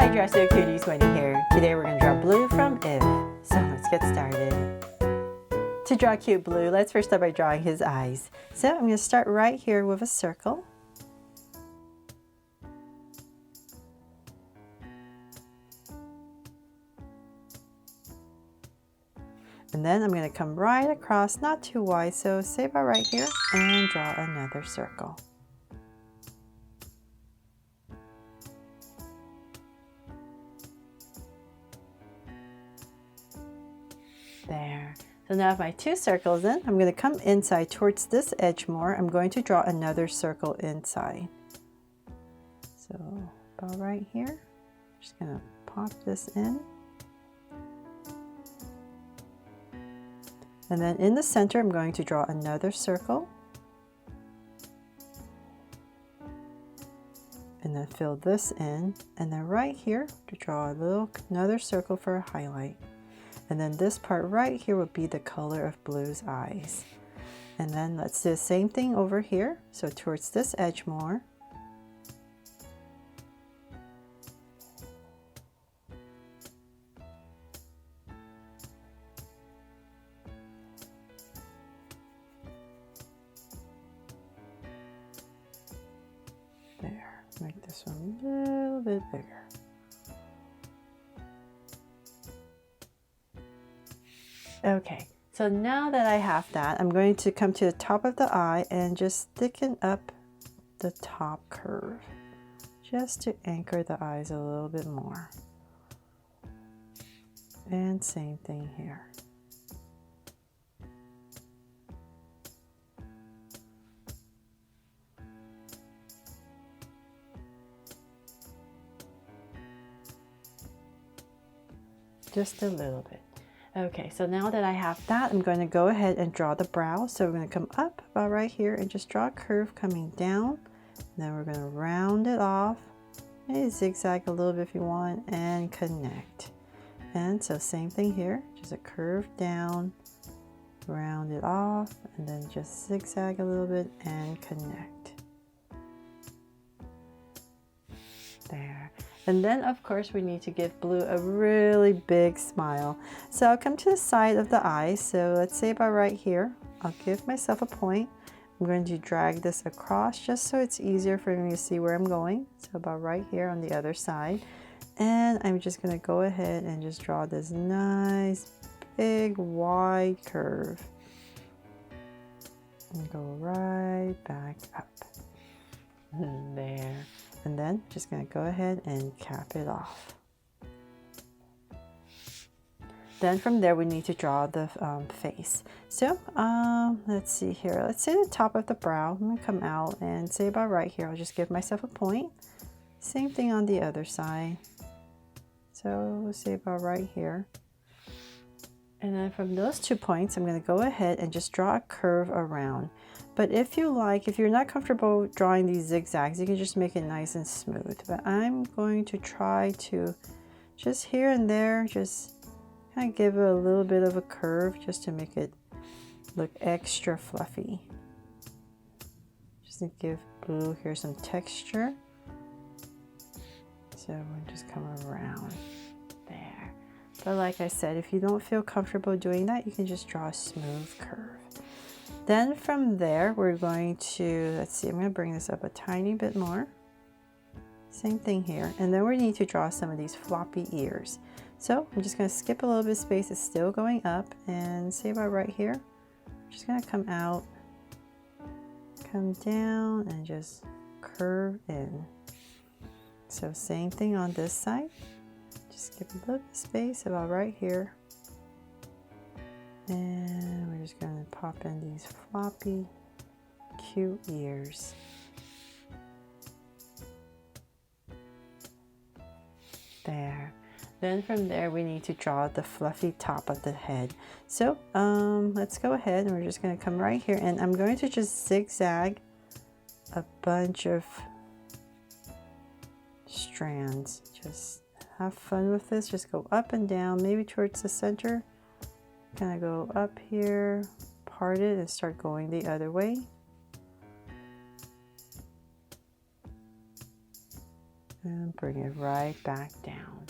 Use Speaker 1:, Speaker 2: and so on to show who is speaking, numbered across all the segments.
Speaker 1: Hi Dresser Cuties, Wendy here. Today we're going to draw blue from If. So let's get started. To draw cute blue, let's first start by drawing his eyes. So I'm going to start right here with a circle. And then I'm going to come right across, not too wide, so say about right here, and draw another circle. There. So now I have my two circles in. I'm going to come inside towards this edge more. I'm going to draw another circle inside. So about right here, just going to pop this in. And then in the center, I'm going to draw another circle. And then fill this in. And then right here, to draw another circle for a highlight. And then this part right here will be the color of Blue's eyes. And then let's do the same thing over here. So towards this edge more. There, make this one a little bit bigger. Okay, so now that I have that, I'm going to come to the top of the eye and just thicken up the top curve, just to anchor the eyes a little bit more. And same thing here. Just a little bit. Okay, so now that I have that, I'm going to go ahead and draw the brow. So we're going to come up about right here and just draw a curve coming down. And then we're going to round it off. Maybe zigzag a little bit if you want, and connect. And so same thing here, just a curve down, round it off, and then just zigzag a little bit and connect. There. And then of course we need to give Blue a really big smile. So I'll come to the side of the eye. So let's say about right here. I'll give myself a point. I'm going to drag this across just so it's easier for me to see where I'm going. So about right here on the other side. And I'm just going to go ahead and just draw this nice big wide curve. And go right back up. There. And then just going to go ahead and cap it off. Then from there we need to draw the face. So let's see here. Let's say the top of the brow. I'm going to come out and say about right here. I'll just give myself a point. Same thing on the other side. So we'll say about right here. And then from those 2 points, I'm going to go ahead and just draw a curve around. But if you like, if you're not comfortable drawing these zigzags, you can just make it nice and smooth. But I'm going to try to just here and there, just kind of give it a little bit of a curve just to make it look extra fluffy. Just to give Blue here some texture. So we'll just come around there. But like I said, if you don't feel comfortable doing that, you can just draw a smooth curve. Then from there, we're going to, let's see, I'm going to bring this up a tiny bit more. Same thing here. And then we need to draw some of these floppy ears. So I'm just going to skip a little bit of space. It's still going up. And say about right here, I'm just going to come out, come down, and just curve in. So same thing on this side. Just skip a little bit of space about right here. And we're just going to pop in these floppy, cute ears. There. Then from there we need to draw the fluffy top of the head. So let's go ahead and we're just going to come right here and I'm going to just zigzag a bunch of strands. Just have fun with this. Just go up and down, maybe towards the center. Kind of go up here, part it, and start going the other way. And bring it right back down.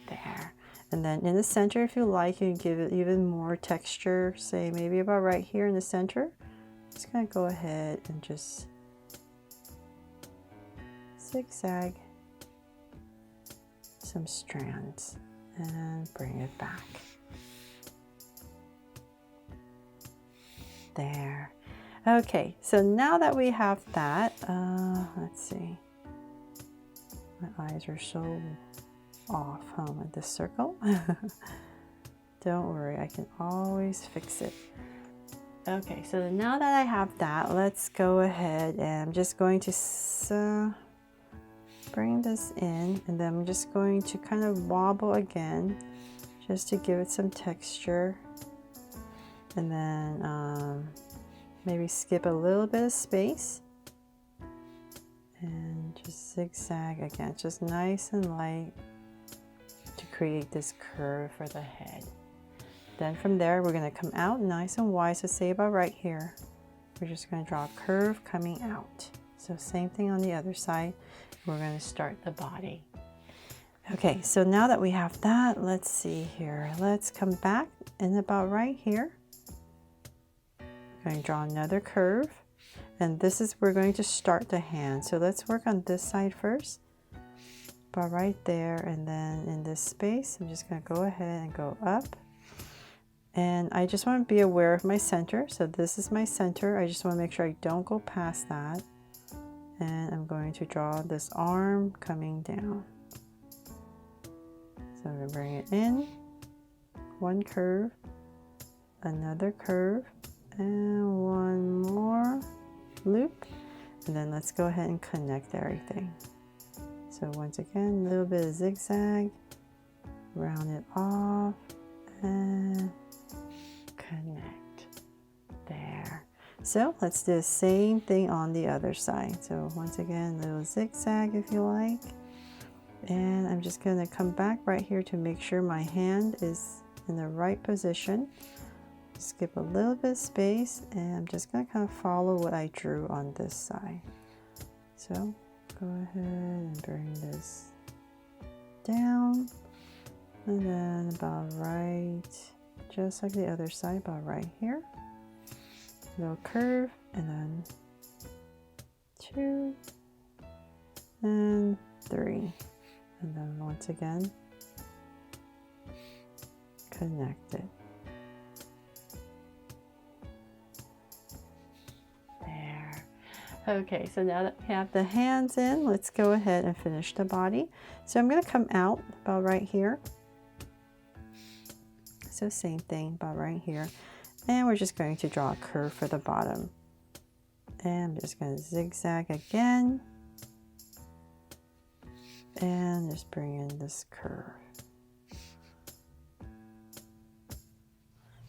Speaker 1: There. And then in the center, if you like, you can give it even more texture, say maybe about right here in the center. Just gonna go ahead and just zigzag some strands and bring it back. There. Okay, so now that we have that, let's see. My eyes are so off, with this circle. Don't worry, I can always fix it. Okay, so now that I have that, let's go ahead and I'm just going to bring this in, and then I'm just going to kind of wobble again just to give it some texture, and then maybe skip a little bit of space and just zigzag again, just nice and light to create this curve for the head. Then from there, we're going to come out nice and wide, so say about right here. We're just going to draw a curve coming out. So same thing on the other side. We're going to start the body. Okay, so now that we have that, let's see here. Let's come back and about right here. We're going to draw another curve. And this is, we're going to start the hand. So let's work on this side first. About right there, and then in this space, I'm just going to go ahead and go up. And I just want to be aware of my center. So this is my center. I just want to make sure I don't go past that. And I'm going to draw this arm coming down. So I'm going to bring it in, one curve, another curve, and one more loop. And then let's go ahead and connect everything. So once again, a little bit of zigzag, round it off, and connect. There. So let's do the same thing on the other side. So once again, a little zigzag if you like. And I'm just going to come back right here to make sure my hand is in the right position. Skip a little bit of space, and I'm just going to kind of follow what I drew on this side. So go ahead and bring this down, and then about right, just like the other side, about right here. Little curve, and then 2 and 3, and then once again connect it. There. Okay, so now that we have the hands in, let's go ahead and finish the body. So I'm going to come out about right here. So same thing about right here. And we're just going to draw a curve for the bottom. And I'm just going to zigzag again. And just bring in this curve.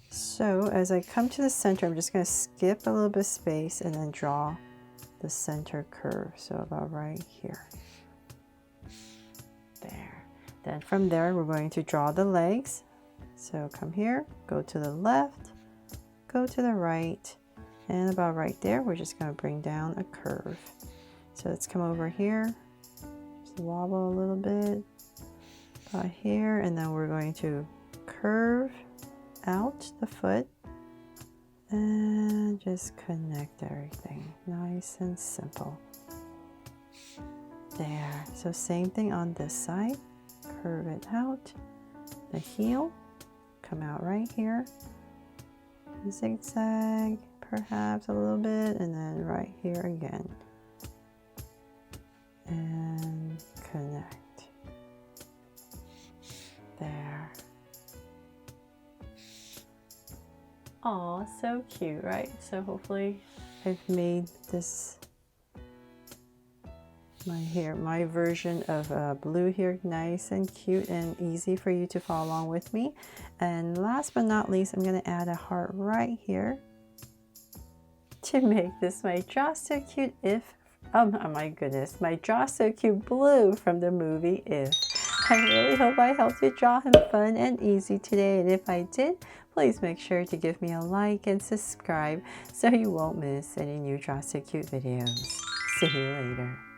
Speaker 1: So as I come to the center, I'm just going to skip a little bit of space and then draw the center curve. So about right here. There. Then from there, we're going to draw the legs. So come here, go to the left, go to the right, and about right there, we're just going to bring down a curve. So let's come over here, just wobble a little bit, about here, and then we're going to curve out the foot and just connect everything. Nice and simple. There. So same thing on this side. Curve it out. The heel, come out right here. Zigzag perhaps a little bit, and then right here again. And connect. There. Oh, so cute, right? So hopefully I've made this my version of blue here nice and cute and easy for you to follow along with me. And last but not least, I'm going to add a heart right here to make this my Draw So Cute If. Oh my goodness, my Draw So Cute Blue from the movie If. I really hope I helped you draw him fun and easy today, and if I did, please make sure to give me a like and subscribe so you won't miss any new Draw So Cute videos. See you later.